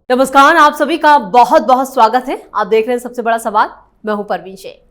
नमस्कार, आप सभी का बहुत बहुत स्वागत है। आप देख रहे हैं सबसे बड़ा सवाल। मैं हूं परवीन शेख।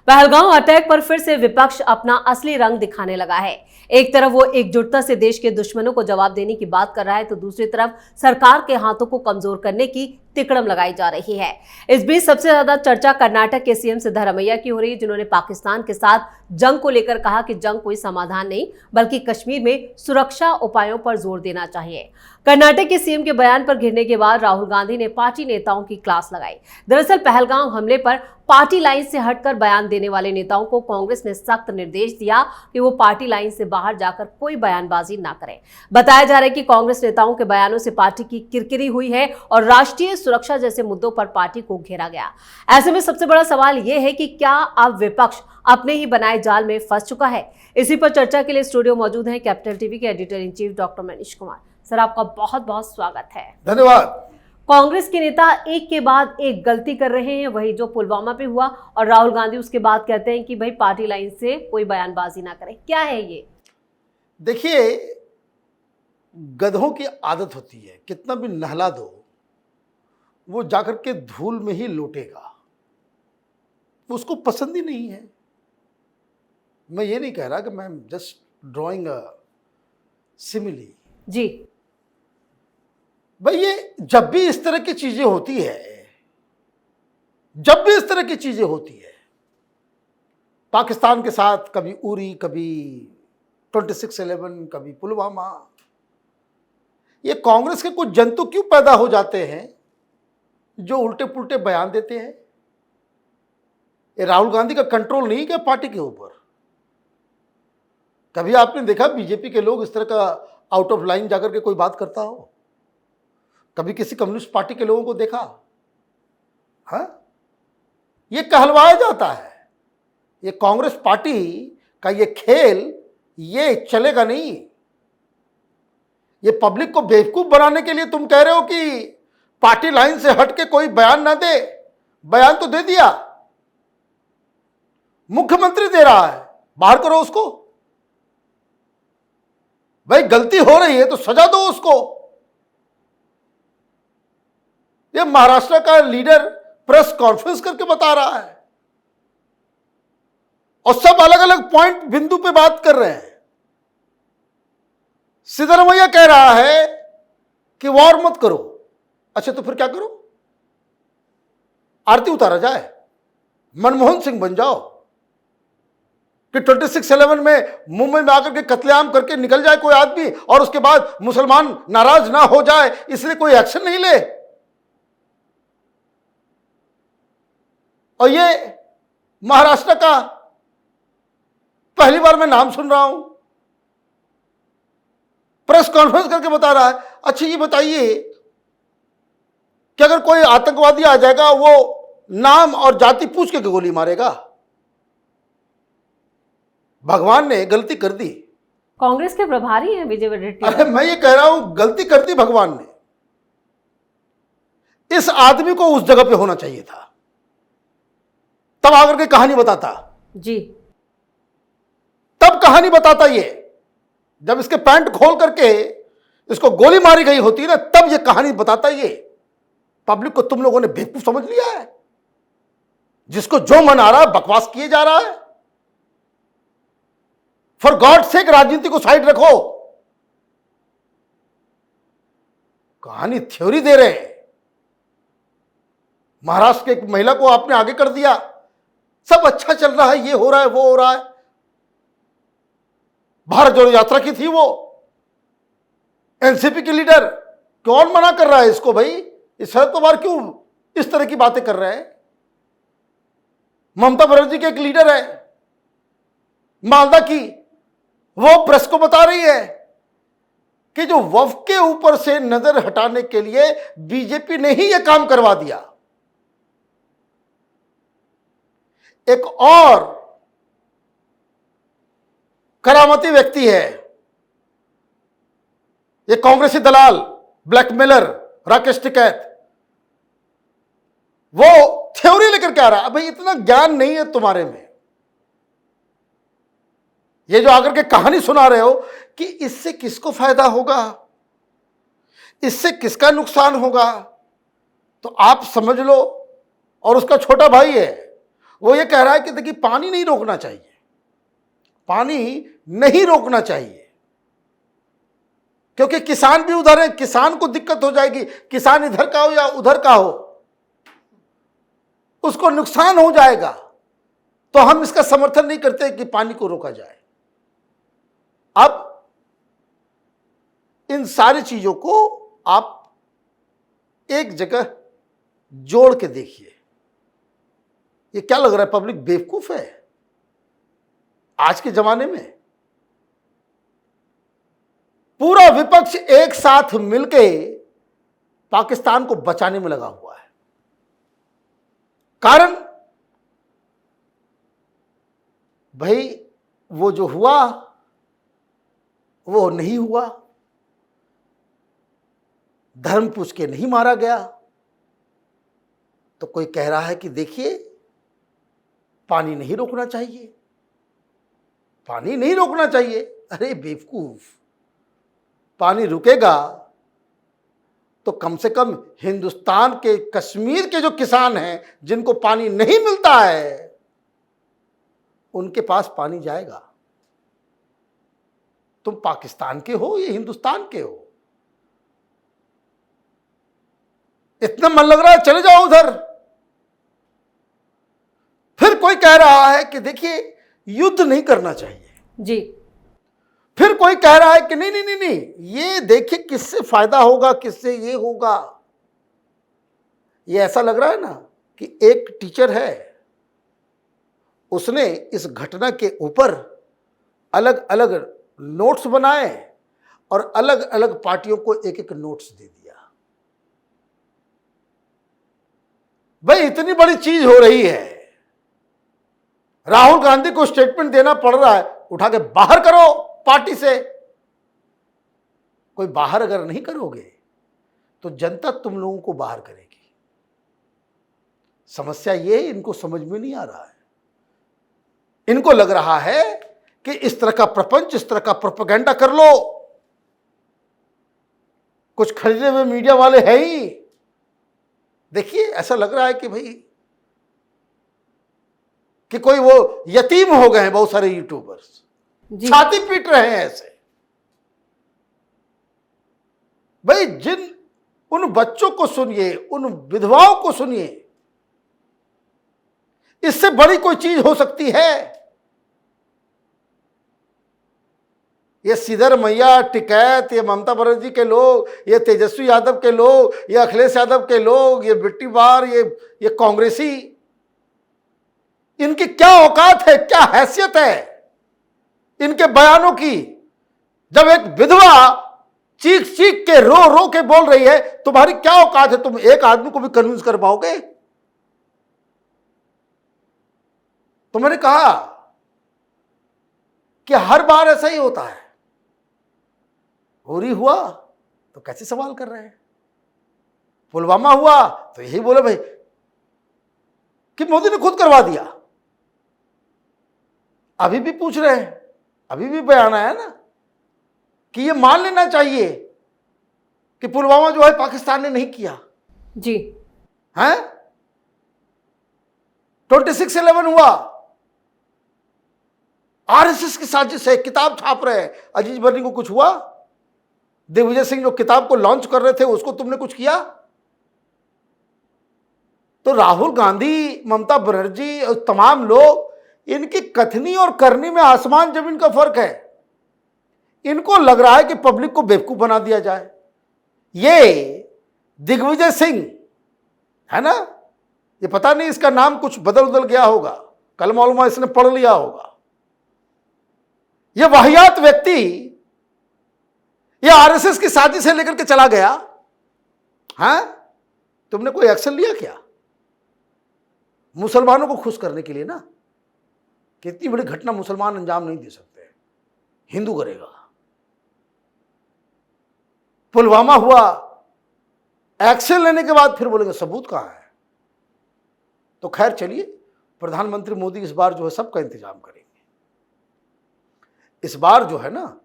पहलगांव अटैक पर फिर से विपक्ष अपना असली रंग दिखाने लगा है। एक तरफ वो एकजुटता से देश के दुश्मनों को जवाब देने की बात कर रहा है, तो दूसरी तरफ सरकार के हाथों को कमजोर करने की तिकड़म लगाई जा रही है। इस बीच सबसे ज्यादा चर्चा कर्नाटक के सीएम सिद्धरामैया की हो रही है, जिन्होंने पाकिस्तान के साथ जंग को लेकर कहा कि जंग कोई समाधान नहीं, बल्कि कश्मीर में सुरक्षा उपायों पर जोर देना चाहिए। कर्नाटक के सीएम के बयान पर घिरने के बाद राहुल गांधी ने पार्टी नेताओं की क्लास लगाई। दरअसल पहलगाम हमले पर पार्टी लाइन से हटकर बयान देने वाले नेताओं को कांग्रेस ने सख्त निर्देश दिया कि वो पार्टी लाइन से बाहर जाकर कोई बयानबाजी ना करें। बताया जा रहा है कि कांग्रेस नेताओं के बयानों से पार्टी की किरकिरी हुई है और राष्ट्रीय सुरक्षा जैसे मुद्दों पर पार्टी को घेरा गया। ऐसे में सबसे बड़ा सवाल यह है कि क्या अब विपक्ष अपने ही बनाए जाल में फंस चुका है? इसी पर चर्चा के लिए स्टूडियो मौजूद हैं कैपिटल टीवी के editor in chief doctor Manish Kumar. Sir, आपका बहुत बहुत स्वागत है। धन्यवाद। कांग्रेस के नेता एक के बाद एक गलती कर रहे हैं, वही जो पुलवामा पे हुआ, और राहुल गांधी उसके बाद कहते हैं कि भाई पार्टी लाइन से कोई बयानबाजी ना करें। क्या है ये? देखिए, गधों की आदत होती है, कितना भी नहला दो वो जाकर के धूल में ही लौटेगा। उसको पसंद ही नहीं है। मैं ये नहीं कह रहा कि मैं जस्ट ड्राइंग अ सिमिली जी। भाई, ये जब भी इस तरह की चीजें होती है, जब भी इस तरह की चीजें होती है, पाकिस्तान के साथ कभी उरी, कभी 26/11, कभी पुलवामा, ये कांग्रेस के कुछ जंतु क्यों पैदा हो जाते हैं जो उल्टे पुल्टे बयान देते हैं। ये राहुल गांधी का कंट्रोल नहीं क्या पार्टी के ऊपर? कभी आपने देखा बीजेपी के लोग इस तरह का आउट ऑफ लाइन जाकर के कोई बात करता हो? कभी किसी कम्युनिस्ट पार्टी के लोगों को देखा? हाँ, ये कहलवाया जाता है। ये कांग्रेस पार्टी का ये खेल ये चलेगा नहीं। ये पब्लिक को बेवकूफ बनाने के लिए तुम कह रहे हो कि पार्टी लाइन से हट के कोई बयान ना दे। बयान तो दे दिया, मुख्यमंत्री दे रहा है, बाहर करो उसको। भाई, गलती हो रही है तो सजा दो उसको। ये महाराष्ट्र का लीडर प्रेस कॉन्फ्रेंस करके बता रहा है और सब अलग अलग पॉइंट बिंदु पे बात कर रहे हैं। सिद्धरामैया कह रहा है कि वॉर मत करो। अच्छा, तो फिर क्या करो? आरती उतारा जाए, मनमोहन सिंह बन जाओ कि 26/11 में मुंबई में आकर के कत्लेआम करके निकल जाए कोई आदमी और उसके बाद मुसलमान नाराज ना हो जाए इसलिए कोई एक्शन नहीं ले। और ये महाराष्ट्र का पहली बार मैं नाम सुन रहा हूं, प्रेस कॉन्फ्रेंस करके बता रहा है। अच्छा, ये बताइए कि अगर कोई आतंकवादी आ जाएगा, वो नाम और जाति पूछ के गोली मारेगा? भगवान ने गलती कर दी। कांग्रेस के प्रभारी हैं विजय वडेट्टीवार। अरे मैं ये कह रहा हूं, गलती कर दी भगवान ने। इस आदमी को उस जगह पे होना चाहिए था, तब आकर के कहानी बताता जी। तब कहानी बताता। ये जब इसके पैंट खोल करके इसको गोली मारी गई होती ना, तब ये कहानी बताता। ये पब्लिक को तुम लोगों ने बेवकूफ समझ लिया है। जिसको जो मन आ रहा है बकवास किए जा रहा है। फॉर गॉड सेक, राजनीति को साइड रखो। कहानी थ्योरी दे रहे हैं। महाराष्ट्र की एक महिला को आपने आगे कर दिया, सब अच्छा चल रहा है, ये हो रहा है, वो हो रहा है। भारत जोड़ो यात्रा की थी वो, एनसीपी के लीडर। कौन मना कर रहा है इसको? भाई, इस शरद पवार क्यों इस तरह की बातें कर रहे हैं? ममता बनर्जी के एक लीडर है मालदा की, वो प्रेस को बता रही है कि जो वफ के ऊपर से नजर हटाने के लिए बीजेपी ने ही यह काम करवा दिया। एक और करामती व्यक्ति है, ये कांग्रेसी दलाल, ब्लैकमेलर राकेश टिकैत। वो थ्योरी लेकर के आ रहा है। भाई, इतना ज्ञान नहीं है तुम्हारे में। ये जो आकर के कहानी सुना रहे हो कि इससे किसको फायदा होगा, इससे किसका नुकसान होगा, तो आप समझ लो, और उसका छोटा भाई है, वो ये कह रहा है कि देखिए पानी नहीं रोकना चाहिए, पानी नहीं रोकना चाहिए, क्योंकि किसान भी उधर है, किसान को दिक्कत हो जाएगी, किसान इधर का हो या उधर का हो, उसको नुकसान हो जाएगा। तो हम इसका समर्थन नहीं करते कि पानी को रोका जाए। अब इन सारी चीजों को आप एक जगह जोड़ के देखिए। ये क्या लग रहा है, पब्लिक बेवकूफ है आज के जमाने में? पूरा विपक्ष एक साथ मिलके पाकिस्तान को बचाने में लगा हुआ है। कारण भाई वो जो हुआ वो नहीं हुआ, धर्म पूछ के नहीं मारा गया, तो कोई कह रहा है कि देखिए पानी नहीं रोकना चाहिए, पानी नहीं रोकना चाहिए। अरे बेवकूफ, पानी रुकेगा तो कम से कम हिंदुस्तान के कश्मीर के जो किसान हैं जिनको पानी नहीं मिलता है उनके पास पानी जाएगा। तुम पाकिस्तान के हो या हिंदुस्तान के हो, इतना मन लग रहा है चले जाओ उधर। फिर कोई कह रहा है कि देखिए युद्ध नहीं करना चाहिए जी। फिर कोई कह रहा है कि नहीं नहीं नहीं नहीं, ये देखिए किससे फायदा होगा, किससे ये होगा। ये ऐसा लग रहा है ना कि एक टीचर है, उसने इस घटना के ऊपर अलग अलग नोट्स बनाए और अलग अलग पार्टियों को एक एक नोट्स दे दिया। भाई इतनी बड़ी चीज हो रही है, राहुल गांधी को स्टेटमेंट देना पड़ रहा है, उठा के बाहर करो पार्टी से। कोई बाहर अगर नहीं करोगे तो जनता तुम लोगों को बाहर करेगी। समस्या ये इनको समझ में नहीं आ रहा है। इनको लग रहा है कि इस तरह का प्रपंच, इस तरह का प्रोपेगेंडा कर लो, कुछ खरीदे हुए मीडिया वाले हैं ही। देखिए ऐसा लग रहा है कि भाई कि कोई वो यतीम हो गए हैं बहुत सारे यूट्यूबर्स, छाती पीट रहे हैं ऐसे। भाई उन बच्चों को सुनिए, उन विधवाओं को सुनिए, इससे बड़ी कोई चीज हो सकती है? ये सिद्धरमैया, टिकैत, ये ममता बनर्जी के लोग, ये तेजस्वी यादव के लोग, ये अखिलेश यादव के लोग, ये बिट्टी बार, ये कांग्रेसी, इनकी क्या औकात है, क्या हैसियत है इनके बयानों की? जब एक विधवा चीख चीख के रो रो के बोल रही है, तुम्हारी क्या औकात है? तुम एक आदमी को भी कन्विंस कर पाओगे? तो मैंने कहा कि हर बार ऐसा ही होता है। होरी हुआ तो कैसे सवाल कर रहे हैं, पुलवामा हुआ तो यही बोले भाई कि मोदी ने खुद करवा दिया। अभी भी पूछ रहे हैं, अभी भी बयान आया ना कि ये मान लेना चाहिए कि पुलवामा जो है पाकिस्तान ने नहीं किया जी। हैं? 26/11 हुआ, आरएसएस की साजिश है, किताब छाप रहे हैं। अजीज बर्नी को कुछ हुआ? दिग्विजय सिंह जो किताब को लॉन्च कर रहे थे उसको तुमने कुछ किया? तो राहुल गांधी, ममता बनर्जी और तमाम लोग, इनकी कथनी और करनी में आसमान जमीन का फर्क है। इनको लग रहा है कि पब्लिक को बेवकूफ बना दिया जाए। ये दिग्विजय सिंह है ना, ये पता नहीं इसका नाम कुछ बदल बदल गया होगा, कलमा उलमा इसने पढ़ लिया होगा। ये वाहियात व्यक्ति ये आरएसएस की साजिश से लेकर के चला गया। हाँ, तुमने कोई एक्शन लिया क्या मुसलमानों को खुश करने के लिए? ना कि इतनी बड़ी घटना मुसलमान अंजाम नहीं दे सकते, हिंदू करेगा। पुलवामा हुआ, एक्शन लेने के बाद फिर बोलेंगे सबूत कहां है। तो खैर चलिए, प्रधानमंत्री मोदी इस बार जो है सबका इंतजाम करेंगे। इस बार जो है ना,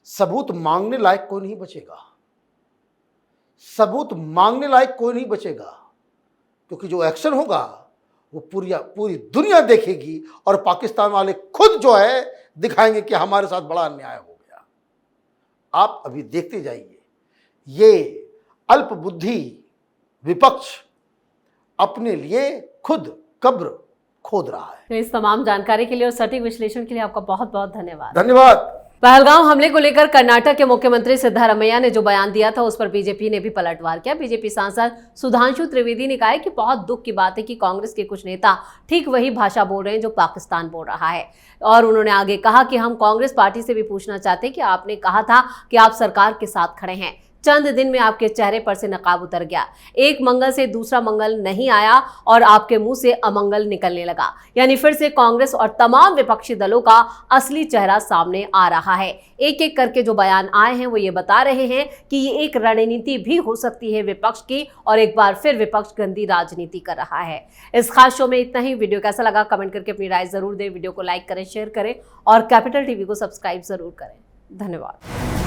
सबूत मांगने लायक कोई नहीं बचेगा, सबूत मांगने लायक कोई नहीं बचेगा। क्योंकि जो एक्शन होगा वो पूरी दुनिया देखेगी और पाकिस्तान वाले खुद जो है दिखाएंगे कि हमारे साथ बड़ा अन्याय हो गया। आप अभी देखते जाइए, ये अल्प बुद्धि विपक्ष अपने लिए खुद कब्र खोद रहा है। तो इस तमाम जानकारी के लिए और सटीक विश्लेषण के लिए आपका बहुत बहुत धन्यवाद। धन्यवाद। पहलगाम हमले को लेकर कर्नाटक के मुख्यमंत्री सिद्धारमैया ने जो बयान दिया था उस पर बीजेपी ने भी पलटवार किया। बीजेपी सांसद सुधांशु त्रिवेदी ने कहा है कि बहुत दुख की बात है कि कांग्रेस के कुछ नेता ठीक वही भाषा बोल रहे हैं जो पाकिस्तान बोल रहा है। और उन्होंने आगे कहा कि हम कांग्रेस पार्टी से भी पूछना चाहते हैं कि आपने कहा था कि आप सरकार के साथ खड़े हैं, चंद दिन में आपके चेहरे पर से नकाब उतर गया, एक मंगल से दूसरा मंगल नहीं आया और आपके मुंह से अमंगल निकलने लगा। यानी फिर से कांग्रेस और तमाम विपक्षी दलों का असली चेहरा सामने आ रहा है। एक एक करके जो बयान आए हैं वो ये बता रहे हैं कि ये एक रणनीति भी हो सकती है विपक्ष की, और एक बार फिर विपक्ष गंदी राजनीति कर रहा है। इस खास शो में इतना ही। वीडियो कैसा लगा कमेंट करके अपनी राय जरूर दें। वीडियो को लाइक करें, शेयर करें और कैपिटल टीवी को सब्सक्राइब जरूर करें। धन्यवाद।